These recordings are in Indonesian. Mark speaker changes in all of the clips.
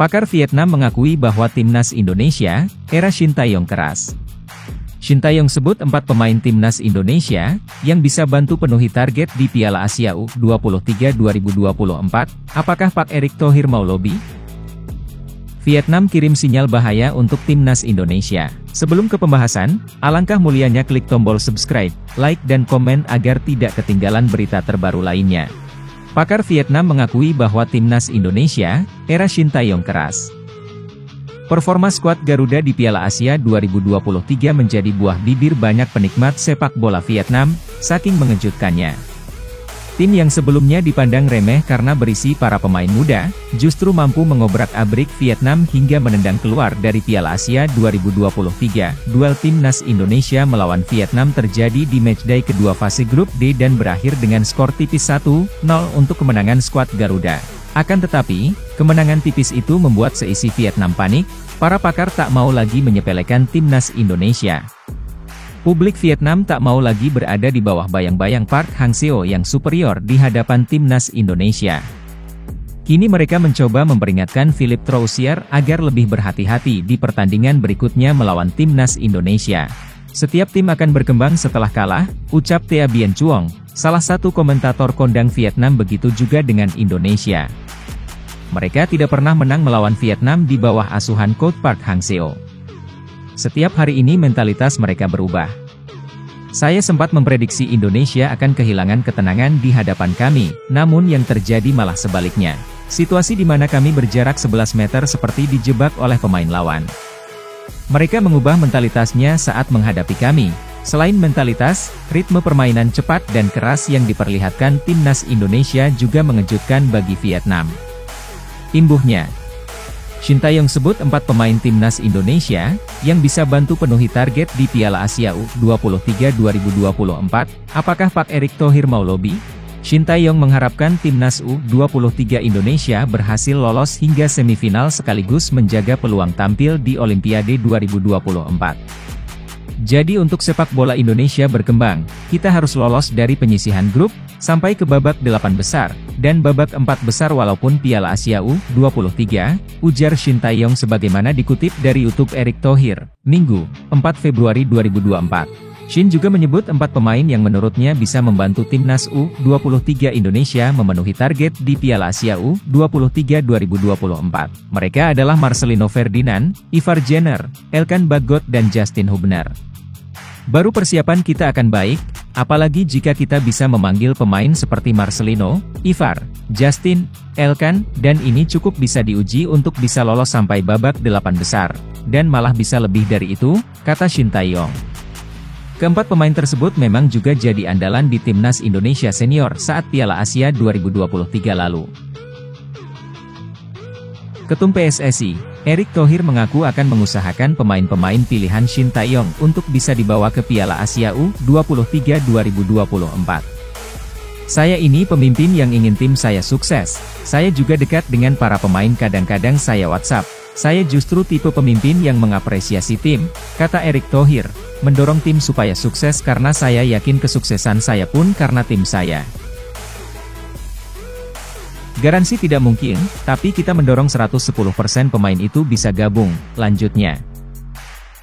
Speaker 1: Pakar Vietnam mengakui bahwa timnas Indonesia, era Shin Tae-yong keras. Shin Tae-yong sebut 4 pemain timnas Indonesia, yang bisa bantu penuhi target di Piala Asia U23 2024, apakah Pak Erick Thohir mau lobi? Vietnam kirim sinyal bahaya untuk timnas Indonesia. Sebelum ke pembahasan, alangkah mulianya klik tombol subscribe, like dan komen agar tidak ketinggalan berita terbaru lainnya. Pakar Vietnam mengakui bahwa timnas Indonesia, era Shin Tae-yong keras. Performa skuad Garuda di Piala Asia 2023 menjadi buah bibir banyak penikmat sepak bola Vietnam, saking mengejutkannya. Tim yang sebelumnya dipandang remeh karena berisi para pemain muda, justru mampu mengobrak-abrik Vietnam hingga menendang keluar dari Piala Asia 2023. Duel timnas Indonesia melawan Vietnam terjadi di matchday kedua fase grup D dan berakhir dengan skor tipis 1-0 untuk kemenangan skuad Garuda. Akan tetapi, kemenangan tipis itu membuat seisi Vietnam panik, para pakar tak mau lagi menyepelekan timnas Indonesia. Publik Vietnam tak mau lagi berada di bawah bayang-bayang Park Hang-seo yang superior di hadapan timnas Indonesia. Kini mereka mencoba memperingatkan Philippe Troussier agar lebih berhati-hati di pertandingan berikutnya melawan timnas Indonesia. Setiap tim akan berkembang setelah kalah, ucap Thea Bien Chuong, salah satu komentator kondang Vietnam. Begitu juga dengan Indonesia. Mereka tidak pernah menang melawan Vietnam di bawah asuhan coach Park Hang-seo. Setiap hari ini mentalitas mereka berubah. Saya sempat memprediksi Indonesia akan kehilangan ketenangan di hadapan kami, namun yang terjadi malah sebaliknya. Situasi di mana kami berjarak 11 meter seperti dijebak oleh pemain lawan. Mereka mengubah mentalitasnya saat menghadapi kami. Selain mentalitas, ritme permainan cepat dan keras yang diperlihatkan timnas Indonesia juga mengejutkan bagi Vietnam. Imbuhnya, Shin Tae-yong sebut 4 pemain timnas Indonesia, yang bisa bantu penuhi target di Piala Asia U23 2024, apakah Pak Erick Thohir mau lobi? Shin Tae-yong mengharapkan timnas U23 Indonesia berhasil lolos hingga semifinal sekaligus menjaga peluang tampil di Olimpiade 2024. Jadi untuk sepak bola Indonesia berkembang, kita harus lolos dari penyisihan grup, sampai ke babak 8 besar, dan babak 4 besar walaupun Piala Asia U23, ujar Shin Tae-yong sebagaimana dikutip dari YouTube Erick Thohir, Minggu, 4 Februari 2024. Shin juga menyebut 4 pemain yang menurutnya bisa membantu timnas U23 Indonesia memenuhi target di Piala Asia U23 2024. Mereka adalah Marcelino Ferdinand, Ivar Jenner, Elkan Bagot dan Justin Hubner. Baru persiapan kita akan baik, apalagi jika kita bisa memanggil pemain seperti Marcelino, Ivar, Justin, Elkan, dan ini cukup bisa diuji untuk bisa lolos sampai babak 8 besar, dan malah bisa lebih dari itu, kata Shin Tae-yong. Keempat pemain tersebut memang juga jadi andalan di timnas Indonesia senior saat Piala Asia 2023 lalu. Ketum PSSI, Erick Thohir mengaku akan mengusahakan pemain-pemain pilihan Shin Tae-yong untuk bisa dibawa ke Piala Asia U23 2024. Saya ini pemimpin yang ingin tim saya sukses. Saya juga dekat dengan para pemain, kadang-kadang saya WhatsApp. Saya justru tipe pemimpin yang mengapresiasi tim, kata Erick Thohir, mendorong tim supaya sukses karena saya yakin kesuksesan saya pun karena tim saya. Garansi tidak mungkin, tapi kita mendorong 110% pemain itu bisa gabung, lanjutnya.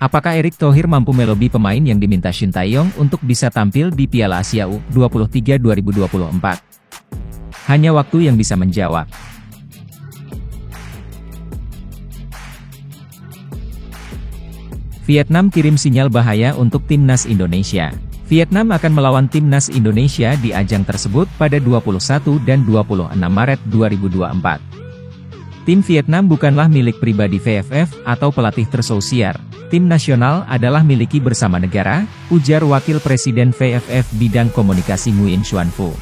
Speaker 1: Apakah Erick Thohir mampu melobi pemain yang diminta Shin Tae-yong untuk bisa tampil di Piala Asia U23 2024? Hanya waktu yang bisa menjawab. Vietnam kirim sinyal bahaya untuk timnas Indonesia. Vietnam akan melawan timnas Indonesia di ajang tersebut pada 21 dan 26 Maret 2024. Tim Vietnam bukanlah milik pribadi VFF atau pelatih Troussier. Tim nasional adalah miliki bersama negara, ujar Wakil Presiden VFF Bidang Komunikasi Nguyen Xuan Phu.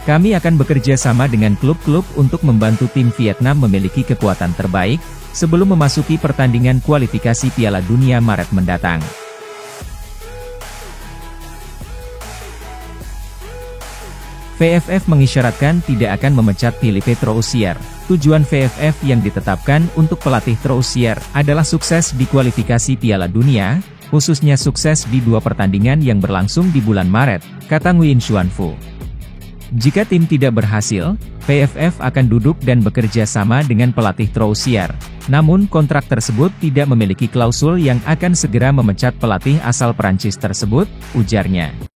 Speaker 1: Kami akan bekerja sama dengan klub-klub untuk membantu tim Vietnam memiliki kekuatan terbaik, sebelum memasuki pertandingan kualifikasi Piala Dunia Maret mendatang. VFF mengisyaratkan tidak akan memecat Philippe Troussier. Tujuan VFF yang ditetapkan untuk pelatih Troussier adalah sukses di kualifikasi Piala Dunia, khususnya sukses di 2 pertandingan yang berlangsung di bulan Maret, kata Nguyen Xuan Phu. Jika tim tidak berhasil, PFF akan duduk dan bekerja sama dengan pelatih Troussier. Namun kontrak tersebut tidak memiliki klausul yang akan segera memecat pelatih asal Prancis tersebut, ujarnya.